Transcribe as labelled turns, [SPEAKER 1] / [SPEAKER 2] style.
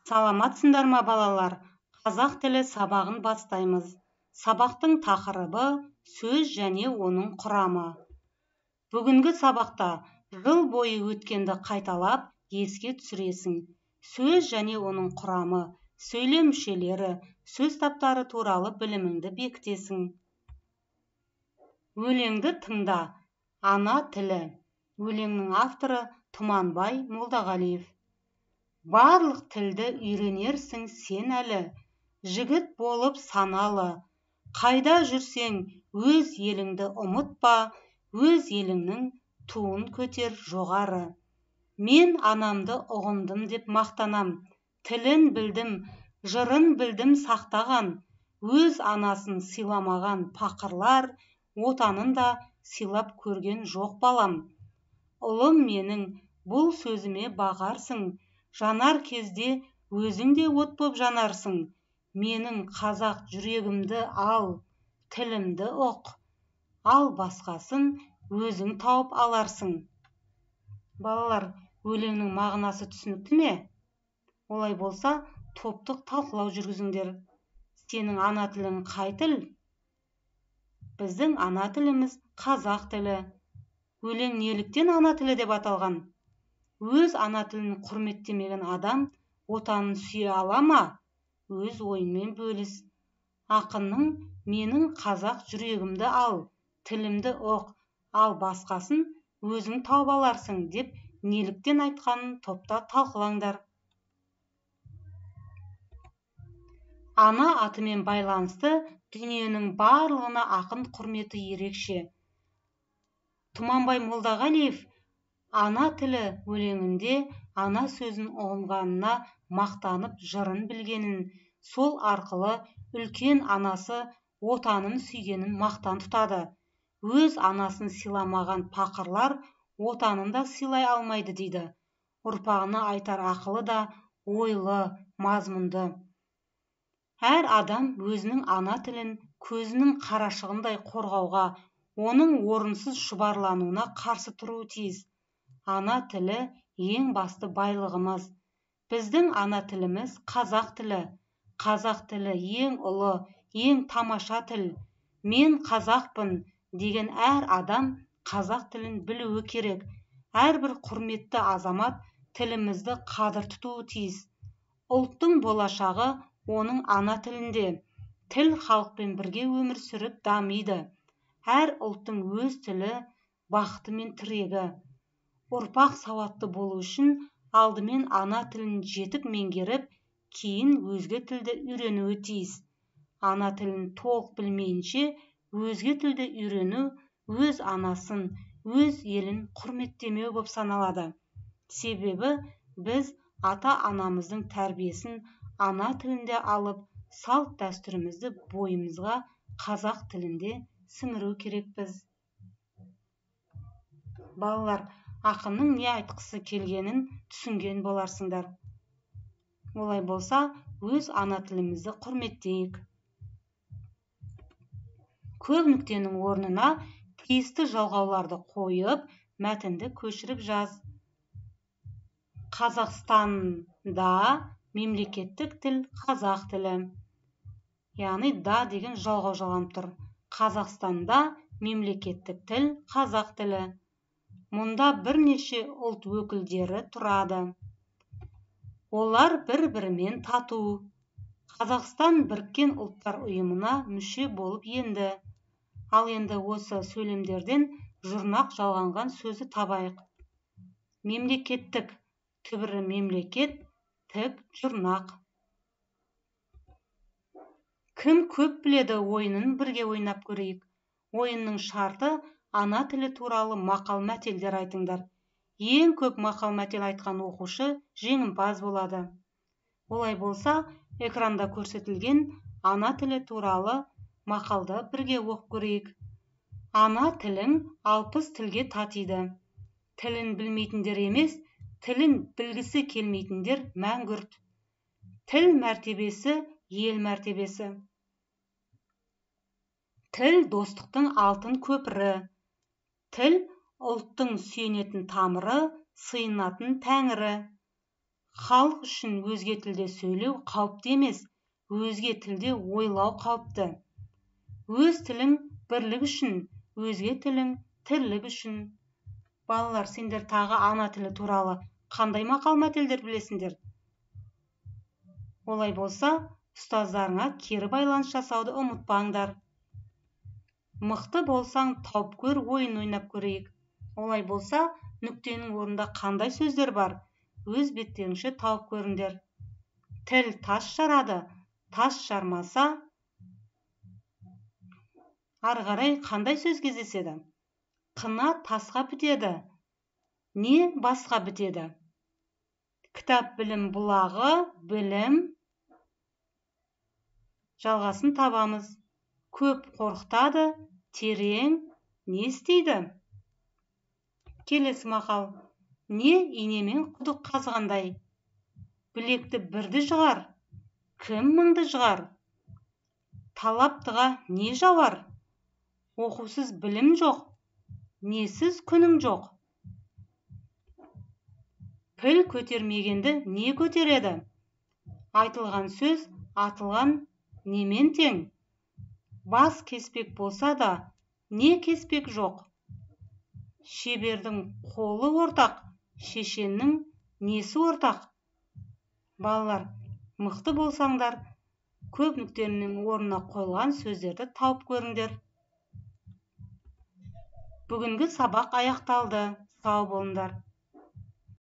[SPEAKER 1] Саламатсыңдар ма балалар? Қазақ тілі сабағын бастаймыз. Сабақтың тақырыбы сөз және оның құрамы. Бүгінгі сабақта жыл бойы өткенді қайталап еске түсіресің. Сөз және оның құрамы, сөйлем мүшелері, сөз таптары туралы біліміңді бекітесің. Өлеңді тыңда. Ана тілі. Өлеңнің авторы Тұманбай Молдағалиев. Барлық тілді үйренерсің сен әлі, жігіт болып саналы. Қайда жүрсең өз еліңді ұмытпа, өз еліңнің туын көтер жоғары. Мен анамды ұғындым деп мақтанам, тілін білдім, жырын білдім сақтаған. Өз анасын сыйламаған пақырлар, отанын да сыйлап көрген жоқ балам. Ұлым менің, бұл сөзіме бағарсың, жанар кезде өзің де от боп жанарсың. Менің қазақ жүрегімді ал, тілімді ұқ, ал басқасын өзің тауып аларсың. Балалар, өлеңнің мағынасы түсінікті ме? Олай болса, топтық талқылау жүргізіңдер. Сенің ана тілің қай тіл? Біздің ана тіліміз қазақ тілі. Өлең неліктен ана тілі деп аталған? Өз ана тілін құрметтемеген адам отанын сүйе ала ма? Өз ойынмен бөліс. Ақынның менің қазақ жүрегімді ал, тілімді ұқ, ал басқасын өзің тауып аларсың деп неліктен айтқанын топта талқылаңдар. Ана атымен байланысты дүниенің барлығына ақын құрметі ерекше. Тұманбай Молдағалиев ана тілі өлеңінде ана сөзін ұғынғанына мақтанып жырын білгенін, сол арқылы үлкен анасы отанын сүйгенін мақтан тұтады. Өз анасын сыйламаған пақырлар отанын да сыйлай алмайды дейді. Ұрпағына айтар ақылы да ойлы, мазмұнды. Әр адам өзінің ана тілін көзінің қарашығындай қорғауға, оның орынсыз шұбарлануына қарсы тұруы тиіс. Ана тілі ең басты байлығымыз. Біздің ана тіліміз қазақ тілі. Қазақ тілі ең ұлы, ең тамаша тіл. Мен қазақпын деген әр адам қазақ тілін білуі керек. Әрбір құрметті азамат тілімізді қадір тұтуы тиіс. Ұлттың болашағы оның ана тілінде. Тіл халықпен бірге өмір сүріп дамиды. Әр ұлттың өз тілі, бақыты мен тірегі. Ұрпақ сауатты болу үшін алдымен ана тілін жетік меңгеріп, кейін өзге тілді үйренуі тиіс. Ана тілін толық білмейінше, өзге тілді үйрену өз анасын, өз елін құрметтемеу болып саналады. Себебі біз ата-анамыздың тәрбиесін ана тілінде алып, салт дәстүрімізді бойымызға қазақ тілінде сіңіру керекпіз. Балалар, ақынның не айтқысы келгенін түсінген боларсыңдар. Олай болса, өз ана тілімізді құрметтейік. Көп нүктенің орнына тиісті жалғауларды қойып, мәтінді көшіріп жаз. Қазақстанда мемлекеттік тіл қазақ тілі. Яғни да деген жалғау жалғанып тұр. Қазақстанда мемлекеттік тіл қазақ тілі. Мұнда бірнеше ұлт өкілдері тұрады. Олар бір-бірімен тату. Қазақстан біріккен ұлттар ұйымына мүше болып енді. Ал енді осы сөйлемдерден жұрнақ жалғанған сөзі табайық. Мемлекеттік, түбірі мемлекет, тік жұрнақ. Кім көп біледі ойынын бірге ойнап көрейік. Ойынның шарты ана тілі туралы мақал-мәтелдер айтыңдар. Ең көп мақал-мәтел айтқан оқушы жеңімпаз болады. Олай болса, экранда көрсетілген ана тілі туралы мақалды бірге оқып көрейік. Ана тілің 60 тілге татиды. Тілін білмейтіндер емес, тілін білгісі келмейтіндер мәңгүрт. Тіл мәртебесі, ел мәртебесі. Тіл достықтың алтын көпірі. Тіл ұлттың сүйенетін тамыры, сыйынатын тәңірі. Халық үшін өзге тілде сөйлеу қауіпті емес, өзге тілде ойлау қауіпті. Өз тілің бірлік үшін, өзге тілің тірлік үшін. Балалар, сендер тағы ана тілі туралы қандай мақал-мәтелдер білесіңдер? Олай болса, ұстаздарыңа кері байланыс жасауды ұмытпаңдар. Мықты болсаң, тауып көр, ойын ойнап көрейік. Олай болса, нүктенің орнында қандай сөздер бар? Өз беттеріңше тауып көріңдер. Тіл тас жарады, тас жармаса, ары қарай қандай сөз кездеседі? Қына тасқа бітеді, не басқа бітеді? Кітап білім бұлағы, білім. Жалғасын табамыз. Көп қорқытады, терең не істейді? Келесі мақал. Не инемен құдық қазғандай? Білекті бірді жығар, кім мыңды жығар? Талаптыға не жауар? Оқусыз білім жоқ, несіз күнің жоқ? Піл көтермегенді не көтереді? Айтылған сөз атылған немен тең? Бас кеспек болса да, не кеспек жоқ? Шебердің қолы ортақ, шешеннің несі ортақ? Балалар, мықты болсаңдар, көп нүктенің орнына қойылған сөздерді тауып көріңдер. Бүгінгі сабақ аяқталды. Сау болыңдар.